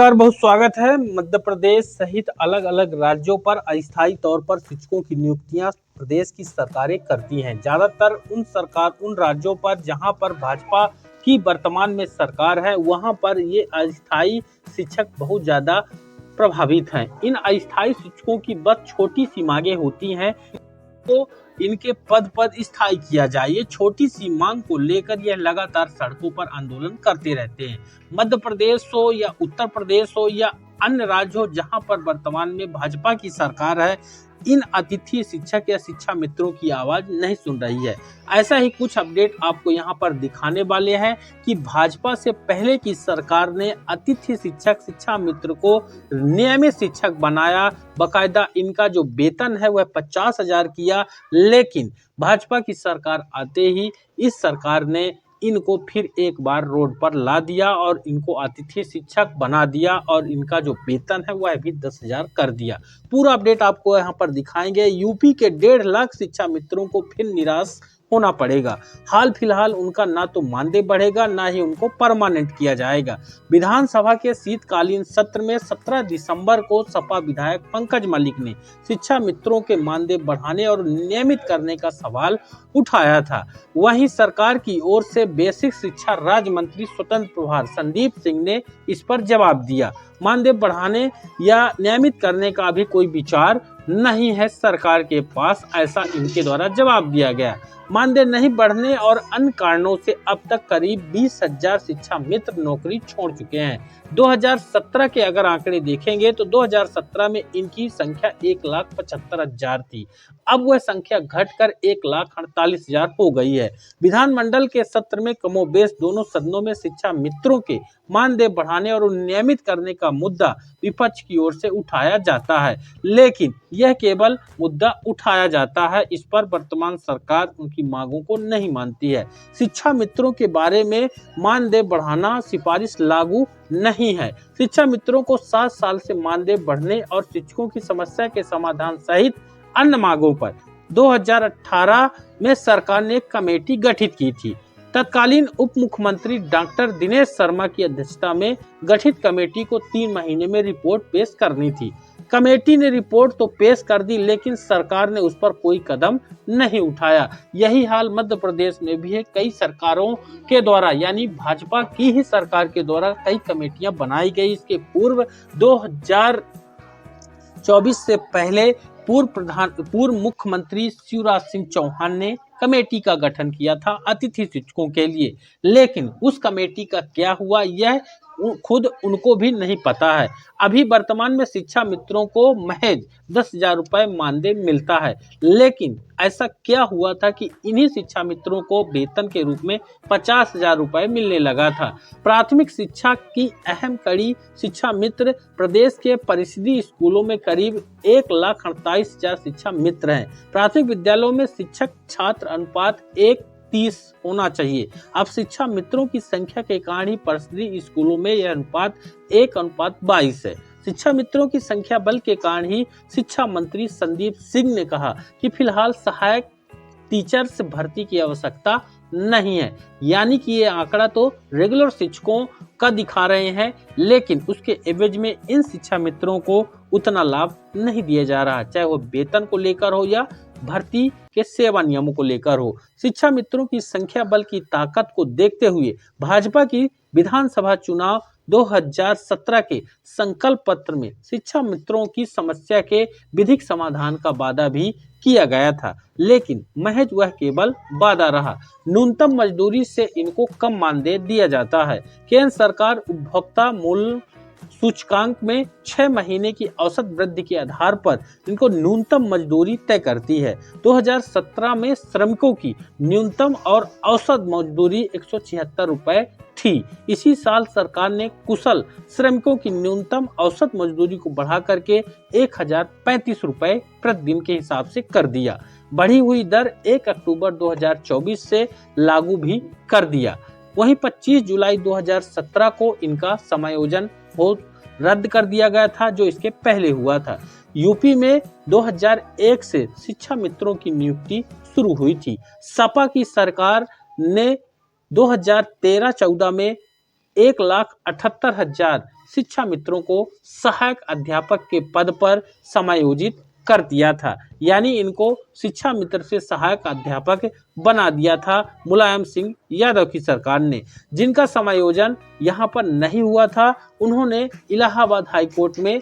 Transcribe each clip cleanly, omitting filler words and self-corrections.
नमस्कार, बहुत स्वागत है। मध्य प्रदेश सहित अलग अलग राज्यों पर अस्थायी तौर पर शिक्षकों की नियुक्तियां प्रदेश की सरकारें करती हैं। ज्यादातर उन राज्यों पर जहां पर भाजपा की वर्तमान में सरकार है, वहां पर ये अस्थायी शिक्षक बहुत ज्यादा प्रभावित हैं। इन अस्थायी शिक्षकों की बस छोटी सी मांगे होती हैं तो इनके पद स्थायी किया जाए। ये छोटी सी मांग को लेकर यह लगातार सड़कों पर आंदोलन करते रहते हैं। मध्य प्रदेश हो या उत्तर प्रदेश हो या अन्य राज्य हो जहां पर वर्तमान में भाजपा की सरकार है, इन अतिथि शिक्षक या शिक्षा मित्रों की आवाज नहीं सुन रही है। ऐसा ही कुछ अपडेट आपको यहाँ पर दिखाने वाले हैं कि भाजपा से पहले की सरकार ने अतिथि शिक्षक शिक्षा मित्र को नियमित शिक्षक बनाया, बकायदा इनका जो वेतन है वह 50,000 किया। लेकिन भाजपा की सरकार आते ही इस सरकार ने इनको फिर एक बार रोड पर ला दिया और इनको अतिथि शिक्षक बना दिया और इनका जो वेतन है वह भी 10,000 कर दिया। पूरा अपडेट आपको यहाँ पर दिखाएंगे। यूपी के 1.5 लाख शिक्षा मित्रों को फिर निराश होना पड़ेगा। हाल फिलहाल उनका ना तो मानदेय बढ़ेगा, ना ही उनको परमानेंट किया जाएगा। विधानसभा के शीतकालीन सत्र में 17 दिसंबर को सपा विधायक पंकज मलिक ने शिक्षा मित्रों के मानदेय बढ़ाने और नियमित करने का सवाल उठाया था। वहीं सरकार की ओर से बेसिक शिक्षा राज्य मंत्री स्वतंत्र प्रभार संदीप सिंह ने इस पर जवाब दिया। मानदेय बढ़ाने या नियमित करने का अभी कोई विचार नहीं है सरकार के पास, ऐसा इनके द्वारा जवाब दिया गया। मानदेय नहीं बढ़ने और अन्य कारणों से अब तक करीब 20,000 शिक्षा मित्र नौकरी छोड़ चुके हैं। 2017 के अगर आंकड़े देखेंगे तो 2017 में इनकी संख्या 1,75,000 थी। अब वह संख्या घटकर 1,48,000 हो गई है। विधानमंडल के सत्र में कमोबेश दोनों सदनों में शिक्षा मित्रों के मानदेय बढ़ाने और नियमित करने का मुद्दा विपक्ष की ओर से उठाया जाता है, लेकिन यह केवल मुद्दा उठाया जाता है। इस पर वर्तमान सरकार उनकी मांगों को नहीं मानती है। शिक्षा मित्रों के बारे में मानदेय बढ़ाना सिफारिश लागू नहीं है। शिक्षा मित्रों को 7 साल से मानदेय बढ़ने और शिक्षकों की समस्या के समाधान सहित अन्य मांगों पर 2018 में सरकार ने एक कमेटी गठित की थी। तत्कालीन उप मुख्यमंत्री डॉक्टर दिनेश शर्मा की अध्यक्षता में गठित कमेटी को 3 महीने में रिपोर्ट पेश करनी थी। कमेटी ने रिपोर्ट तो पेश कर दी, लेकिन सरकार ने उस पर कोई कदम नहीं उठाया। यही हाल मध्य प्रदेश में भी है। कई सरकारों के द्वारा, यानी भाजपा की ही सरकार के द्वारा कई कमेटियां बनाई गई। इसके पूर्व 2024 से पहले पूर्व मुख्यमंत्री शिवराज सिंह चौहान ने कमेटी का गठन किया था अतिथि शिक्षकों के लिए, लेकिन उस कमेटी का क्या हुआ यह खुद उनको भी नहीं पता है। अभी वर्तमान में शिक्षा मित्रों को महज 10,000 रुपए मानदेय मिलता है, लेकिन ऐसा क्या हुआ था कि इन्हीं शिक्षा मित्रों को वेतन के रूप में 50,000 रुपए मिलने लगा था। प्राथमिक शिक्षा की अहम कड़ी शिक्षा मित्र प्रदेश के परिषदीय स्कूलों में करीब 1,48,000 शिक्षा मित्र हैं। प्राथमिक विद्यालयों में शिक्षक छात्र अनुपात 1:30 होना चाहिए। अब शिक्षा मित्रों की संख्या के कारण ही परिषदीय स्कूलों में यह अनुपात 1:22 है। शिक्षा मित्रों की संख्या बल के कारण ही शिक्षा मंत्री संदीप सिंह ने कहा कि फिलहाल सहायक टीचर्स भर्ती की आवश्यकता नहीं है। यानी कि ये आंकड़ा तो रेगुलर शिक्षकों का दिखा रहे हैं, लेकिन उसके एवज में इन शिक्षा मित्रों को उतना लाभ नहीं दिया जा रहा, चाहे वो वेतन को लेकर हो या भर्ती के सेवा नियमों को लेकर हो। शिक्षा मित्रों की संख्या बल की ताकत को देखते हुए भाजपा की विधानसभा चुनाव 2017 के संकल्प पत्र में शिक्षा मित्रों की समस्या के विधिक समाधान का वादा भी किया गया था, लेकिन महज वह केवल वादा रहा। न्यूनतम मजदूरी से इनको कम मानदेय दिया जाता है। केंद्र सरकार उपभोक्ता मूल्य सूचकांक में 6 महीने की औसत वृद्धि के आधार पर इनको न्यूनतम मजदूरी तय करती है। 2017 में श्रमिकों की न्यूनतम और औसत मजदूरी 176 रुपए थी। इसी साल सरकार ने कुशल श्रमिकों की न्यूनतम औसत मजदूरी को बढ़ा करके 1,035 रुपए प्रतिदिन के हिसाब से कर दिया। बढ़ी हुई दर 1 अक्टूबर 2024 से लागू भी कर दिया। वहीं 25 जुलाई 2017 को इनका समायोजन रद्द कर दिया गया था, जो इसके पहले हुआ था। यूपी में 2001 से शिक्षा मित्रों की नियुक्ति शुरू हुई थी। सपा की सरकार ने 2013-14 में 1,78,000 शिक्षा मित्रों को सहायक अध्यापक के पद पर समायोजित कर दिया था, यानी इनको शिक्षा मित्र से सहायक अध्यापक बना दिया था मुलायम सिंह यादव की सरकार ने। जिनका समायोजन यहाँ पर नहीं हुआ था, उन्होंने इलाहाबाद हाई कोर्ट में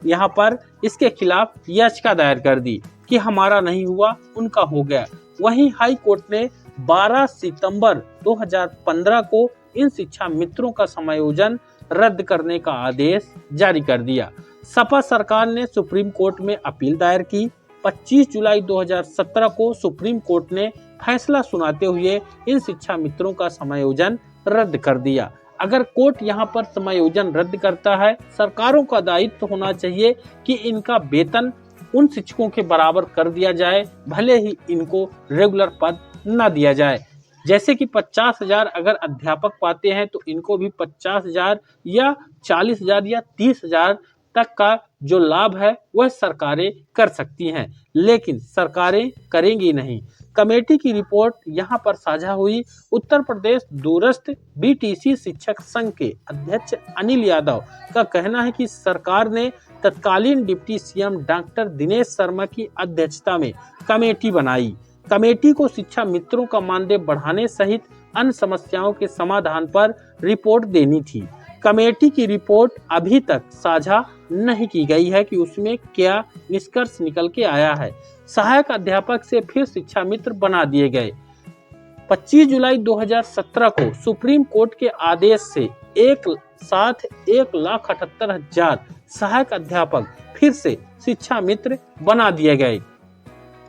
यहाँ पर इसके खिलाफ याचिका दायर कर दी कि हमारा नहीं हुआ, उनका हो गया। वहीं हाई कोर्ट ने 12 सितंबर 2015 को इन शिक्षा मित्रों का समायोजन रद्द करने का आदेश जारी कर दिया। सपा सरकार ने सुप्रीम कोर्ट में अपील दायर की। 25 जुलाई 2017 को सुप्रीम कोर्ट ने फैसला सुनाते हुए इन शिक्षा मित्रों का समायोजन रद्द कर दिया। अगर कोर्ट यहाँ पर समायोजन रद्द करता है, सरकारों का दायित्व होना चाहिए कि इनका वेतन उन शिक्षकों के बराबर कर दिया जाए, भले ही इनको रेगुलर पद न दिया जाए। जैसे कि 50,000 अगर अध्यापक पाते हैं तो इनको भी 50,000 या 40,000 या 30,000 तक का जो लाभ है वह सरकारें कर सकती हैं, लेकिन सरकारें करेंगी नहीं। कमेटी की रिपोर्ट यहाँ पर साझा हुई। उत्तर प्रदेश दूरस्थ बीटीसी शिक्षक संघ के अध्यक्ष अनिल यादव का कहना है कि सरकार ने तत्कालीन deputy CM doctor Dinesh Sharma की अध्यक्षता में कमेटी बनाई। कमेटी को शिक्षा मित्रों का मानदेय बढ़ाने सहित अन्य समस्याओं के समाधान पर रिपोर्ट देनी थी। कमेटी की रिपोर्ट अभी तक साझा नहीं की गई है कि उसमें क्या निष्कर्ष निकल के आया है। सहायक अध्यापक से फिर शिक्षा मित्र बना दिए गए। 25 जुलाई 2017 को सुप्रीम कोर्ट के आदेश से एक साथ 1,78,000 सहायक अध्यापक फिर से शिक्षा मित्र बना दिए गए।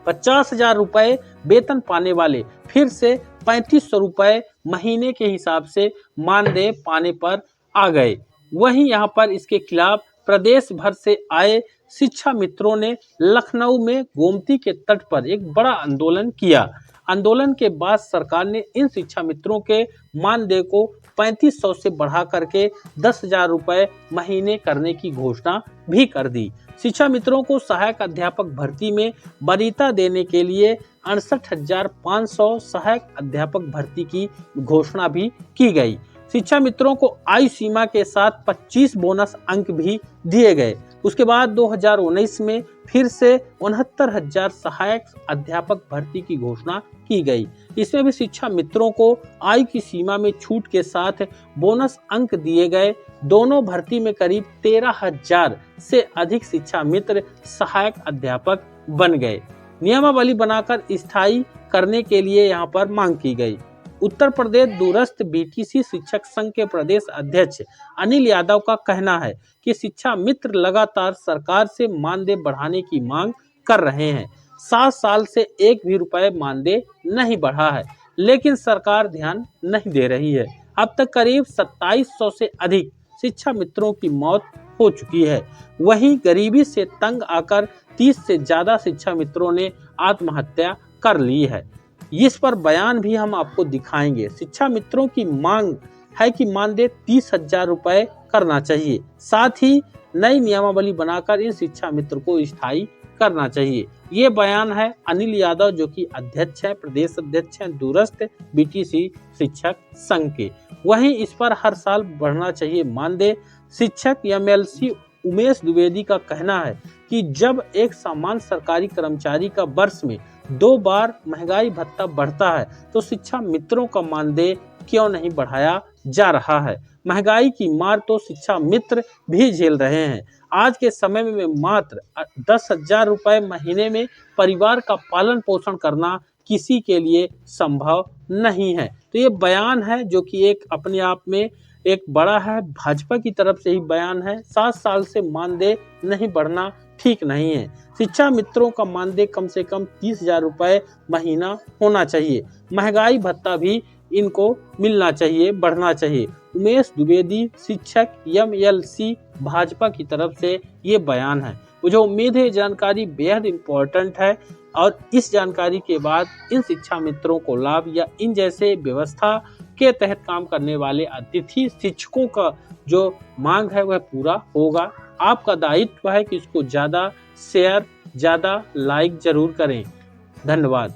50,000 रुपए वेतन पाने वाले फिर से 3,500 रुपए महीने के हिसाब से मानदेय पाने पर आ गए। वहीं यहाँ पर इसके खिलाफ प्रदेश भर से आए शिक्षा मित्रों ने लखनऊ में गोमती के तट पर एक बड़ा आंदोलन किया। आंदोलन के बाद सरकार ने इन शिक्षा मित्रों के मानदेय को 3,500 से बढ़ा करके 10,000 रुपए महीने करने की घोषणा भी कर दी। शिक्षा मित्रों को सहायक अध्यापक भर्ती में वरीयता देने के लिए 68,500 सहायक अध्यापक भर्ती की घोषणा भी की गई। शिक्षा मित्रों को आयु सीमा के साथ 25 बोनस अंक भी दिए गए। उसके बाद 2019 में फिर से 69,000 सहायक अध्यापक भर्ती की घोषणा की गई। इसमें भी शिक्षा मित्रों को आयु की सीमा में छूट के साथ बोनस अंक दिए गए। दोनों भर्ती में करीब 13,000 से अधिक शिक्षा मित्र सहायक अध्यापक बन गए। नियमावली बनाकर स्थायी करने के लिए यहाँ पर मांग की गई। उत्तर प्रदेश दूरस्थ बीटीसी शिक्षक संघ के प्रदेश अध्यक्ष अनिल यादव का कहना है कि शिक्षा मित्र लगातार सरकार से मानदेय बढ़ाने की मांग कर रहे हैं। 7 साल से एक भी रुपए मानदेय नहीं बढ़ा है, लेकिन सरकार ध्यान नहीं दे रही है। अब तक करीब 2700 से अधिक शिक्षा मित्रों की मौत हो चुकी है। वहीं गरीबी से तंग आकर 30 से ज्यादा शिक्षा मित्रों ने आत्महत्या कर ली है। इस पर बयान भी हम आपको दिखाएंगे। शिक्षा मित्रों की मांग है कि मानदेय 30,000 रुपए करना चाहिए। साथ ही नई नियमावली बनाकर इन शिक्षा मित्र को स्थायी करना चाहिए। ये बयान है अनिल यादव, जो कि अध्यक्ष है, प्रदेश अध्यक्ष हैं दूरस्थ बीटीसी शिक्षक संघ के। वहीं इस पर हर साल बढ़ना चाहिए मानदेय। शिक्षक एमएलसी उमेश द्विवेदी का कहना है कि जब एक सामान्य सरकारी कर्मचारी का वर्ष में 2 बार महंगाई भत्ता बढ़ता है तो शिक्षा मित्रों का मानदेय क्यों नहीं बढ़ाया जा रहा है। महंगाई की मार तो शिक्षा मित्र भी झेल रहे हैं। आज के समय में मात्र 10,000 रुपए महीने में परिवार का पालन पोषण करना किसी के लिए संभव नहीं है। तो ये बयान है जो कि एक अपने आप में एक बड़ा है, भाजपा की तरफ से ही बयान है। 7 साल से मानदेय नहीं बढ़ना ठीक नहीं है। शिक्षा मित्रों का मानदेय कम से कम 30,000 रुपए महीना होना चाहिए। महंगाई भत्ता भी इनको मिलना चाहिए, बढ़ना चाहिए। उमेश द्विवेदी शिक्षक एमएलसी भाजपा की तरफ से ये बयान है। मुझे उम्मीद है जानकारी बेहद इम्पोर्टेंट है और इस जानकारी के बाद इन शिक्षा मित्रों को लाभ या इन जैसे व्यवस्था के तहत काम करने वाले अतिथि शिक्षकों का जो मांग है वह पूरा होगा। आपका दायित्व है कि इसको ज़्यादा शेयर, ज़्यादा लाइक जरूर करें। धन्यवाद।